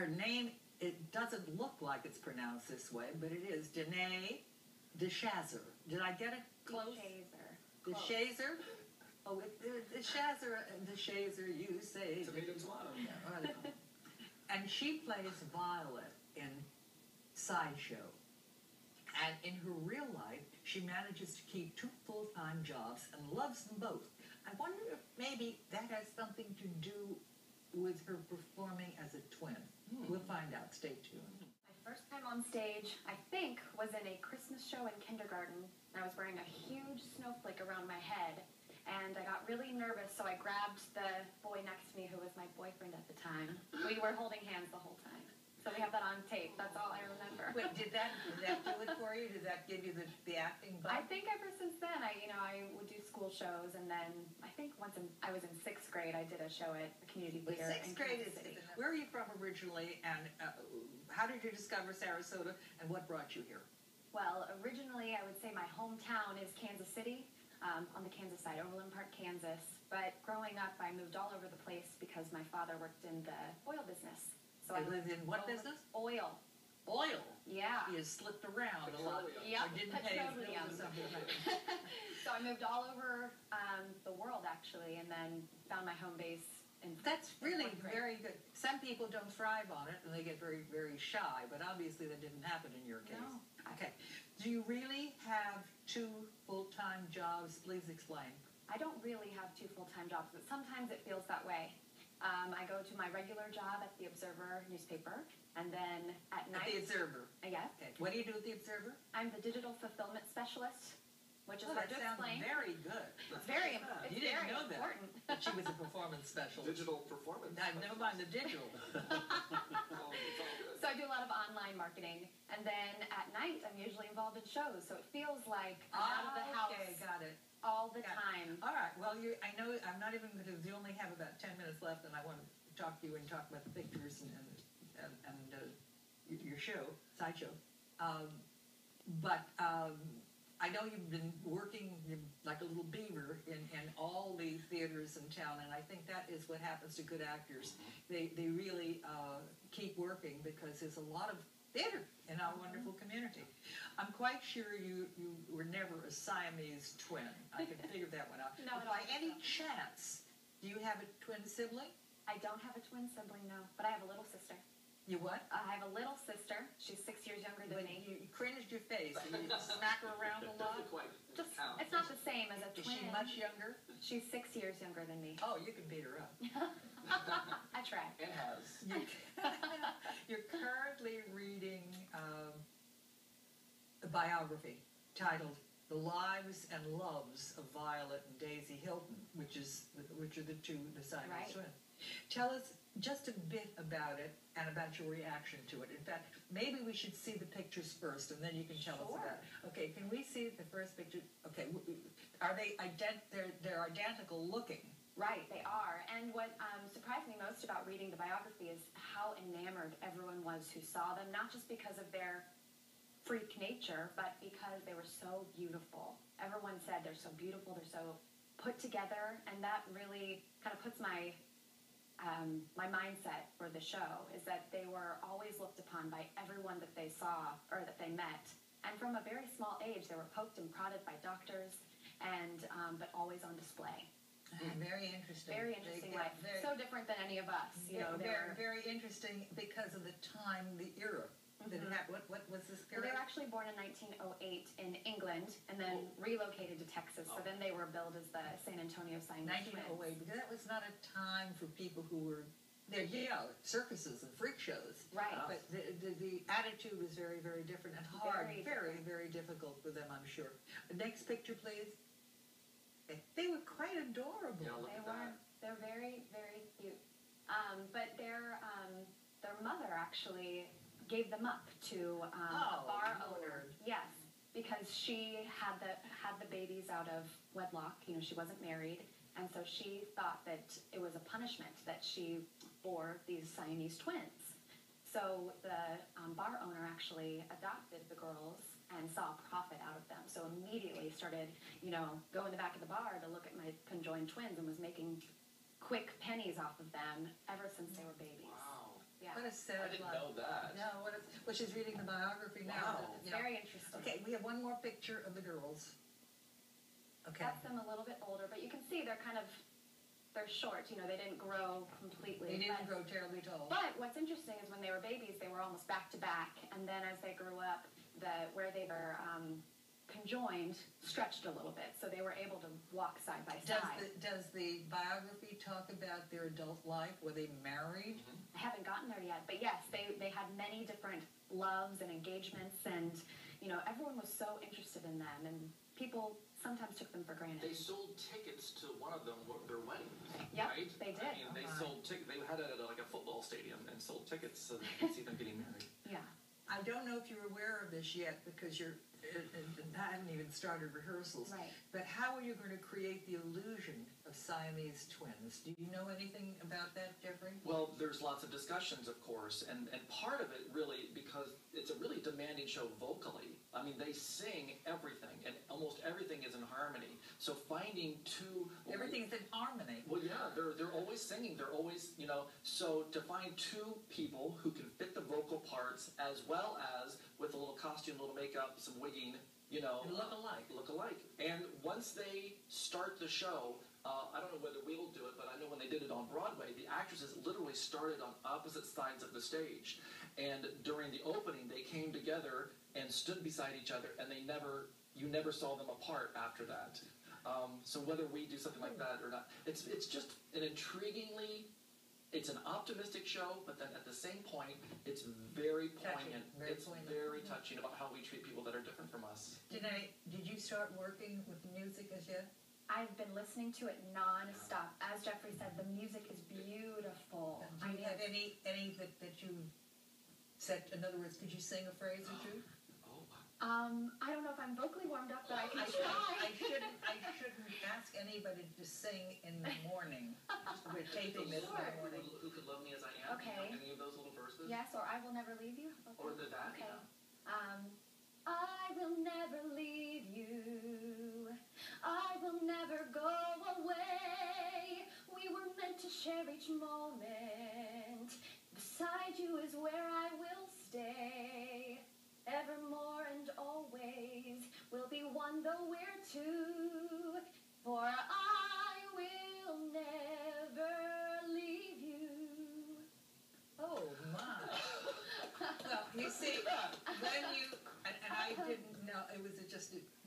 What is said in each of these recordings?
name, it doesn't look like it's pronounced this way, but it is Danae DeShazer. Did I get it close? DeShazer. Oh, DeShazer, you say. Tomato, tomato. And she plays Violet in Sideshow. And in her real life, she manages to keep 2 full-time jobs and loves them both. I wonder if maybe that has something to do with her performing as a twin. We'll find out. Stay tuned. My first time on stage, I think, was in a Christmas show in kindergarten. I was wearing a huge snowflake around my head, and I got really nervous, so I grabbed the boy next to me, who was my boyfriend at the time. We were holding hands the whole time. So we have that on tape. That's all I remember. Wait, did that do it for you? Did that give you the acting bug? I think ever since then, I would do school shows, and then I think once I was in 6th grade, I did a show at a community theater. 6th grade is where are you from originally, and how did you discover Sarasota, and what brought you here? Well, originally, I would say my hometown is Kansas City, on the Kansas side, Overland Park, Kansas. But growing up, I moved all over the place because my father worked in the oil business. So I lived in what business? Oil. Oil? Yeah. You slipped around a lot. Yep. Or didn't pay his bills or something. So I moved all over the world, actually, and then found my home base. That's really very good. Some people don't thrive on it, and they get very, very shy, but obviously that didn't happen in your case. No. Okay. Do you really have 2 full-time jobs? Please explain. I don't really have 2 full-time jobs, but sometimes it feels that way. I go to my regular job at the Observer newspaper, and then at night... At the Observer? Yes. Okay. What do you do at the Observer? I'm the digital fulfillment specialist, which is hard to explain. Very good. It's very important. You didn't know that she was a performance specialist. Digital performance. Never mind the digital. So I do a lot of online marketing, and then at night I'm usually involved in shows, so it feels like I'm out of the house. Okay, got it. All the time. All right. Well, I know I'm not even going to. You only have about 10 minutes left, and I want to talk to you and talk about the pictures and your show, Sideshow. But I know you've been working like a little beaver in all the theaters in town, and I think that is what happens to good actors. They really keep working because there's a lot of theater in our wonderful community. I'm quite sure you were never a Siamese twin. I can figure that one out. No, by any chance, do you have a twin sibling? I don't have a twin sibling, no, but I have a little sister. You what? I have a little sister. She's 6 years younger than me. You cringed your face. You smack her around a lot? It's not the same as a twin. Is she much younger? She's 6 years younger than me. Oh, you can beat her up. I try. It has. You're currently reading a biography titled "The Lives and Loves of Violet and Daisy Hilton," which are the 2 Siamese twins. Tell us just a bit about it and about your reaction to it. In fact, maybe we should see the pictures first, and then you can tell us about it. Okay, can we see the first picture? Okay, are they they're identical looking? Right, they are. And what surprised me most about reading the biography is how enamored everyone was who saw them, not just because of their freak nature, but because they were so beautiful. Everyone said they're so beautiful, they're so put together, and that really kind of puts my my mindset for the show, is that they were always looked upon by everyone that they saw or that they met. And from a very small age, they were poked and prodded by doctors, and but always on display. Very interesting. Very interesting life. So different than any of us. Very interesting because of the time, the era. What was this period? Well, they were actually born in 1908 in England and then relocated to Texas. So then they were billed as the San Antonio Siamese 1908, because that was not a time for people who were there. Yeah, circuses and freak shows. Right. But the attitude was very, very different and hard. Very difficult for them, I'm sure. Next picture, please. They were quite adorable. Yeah, they were. They're very, very cute. But their mother actually gave them up to a bar owner. Yes, because she had the babies out of wedlock. She wasn't married, and so she thought that it was a punishment that she bore these Siamese twins. So the bar owner actually adopted the girls and saw a profit out of them. So immediately started, go in the back of the bar to look at my conjoined twins and was making quick pennies off of them ever since they were babies. Wow. Yeah. What a sad I didn't life. know that. No, well, she's reading the biography now. Wow. You know. Very interesting. Okay, we have one more picture of the girls. Okay. That's them a little bit older, but you can see they're short. You know, they didn't grow completely. They didn't grow terribly tall. But what's interesting is when they were babies, they were almost back to back, and then as they grew up, where they were conjoined stretched a little bit, so they were able to walk side by side. Does the biography talk about their adult life? Were they married? I haven't gotten there yet, but yes, they had many different loves and engagements, and you know, everyone was so interested in them, and people sometimes took them for granted. They sold tickets to one of them, their wedding. Yep, right? they did. I mean, they sold tickets. They had it at like a football stadium and sold tickets so they could see them getting married. Yeah. I don't know if you're aware of this yet because I haven't even started rehearsals. Right. But how are you going to create the illusion of Siamese twins? Do you know anything about that, Jeffrey? Well, there's lots of discussions, of course, and part of it really, because it's a really demanding show vocally. I mean, they sing everything, and almost everything is in harmony. So finding two... Everything's in harmony. Well, yeah, they're always singing. They're always, you know, so to find two people who can fit the vocal parts as well as with a little costume, a little makeup, some wigging, you know. And look alike. Look alike. And once they start the show, I don't know whether we will do it, but I know when they did it on Broadway, the actresses literally started on opposite sides of the stage. And during the opening, they came together and stood beside each other, and you never saw them apart after that. So whether we do something like that or not, it's just an it's an optimistic show, but then at the same point, it's very poignant. It's very touching about how we treat people that are different from us. Danae, did you start working with music as yet? I've been listening to it non-stop. As Jeffrey said, the music is beautiful. Do you have any that you said, in other words, could you sing a phrase or two? I don't know if I'm vocally warmed up, but I can try. I shouldn't ask anybody to sing in the morning. We're taping this in the morning. Who could love me as I am? Okay. Any of those little verses? Yes, or I will never leave you. Or that. Okay. Yeah. I will never leave you. I will never go away. We were meant to share each moment. Beside you is where I will stay. Evermore and always will be one though we're two. For I will never leave you. Oh my! Well, you see, when you and I didn't know it was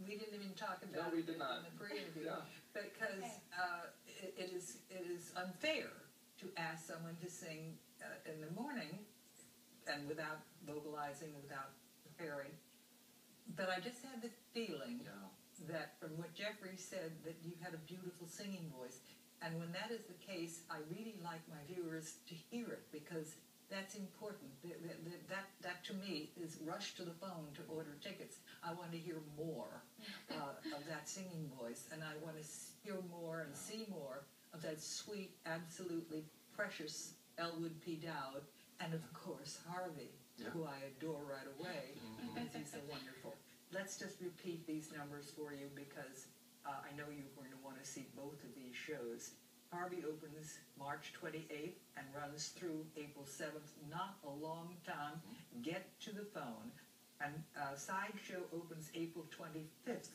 we didn't even talk about we it did not. in the pre-interview because Okay. it is unfair to ask someone to sing in the morning and without vocalizing, without preparing. But I just had the feeling that from what Jeffrey said that you had a beautiful singing voice. And when that is the case, I really like my viewers to hear it because that's important. That to me is rush to the phone to order tickets. I want to hear more of that singing voice, and I want to hear more and see more of that sweet, absolutely precious Elwood P. Dowd, and of course Harvey, who I adore right away because he's so wonderful. Let's just repeat these numbers for you because I know you're going to want to see both of these shows. Harvey opens March 28th and runs through April 7th. Not a long time. Get to the phone. And Sideshow opens April 25th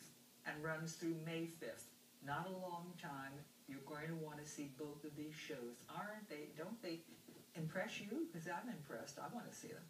and runs through May 5th. Not a long time. You're going to want to see both of these shows. Aren't they? Don't they impress you? Because I'm impressed. I want to see them.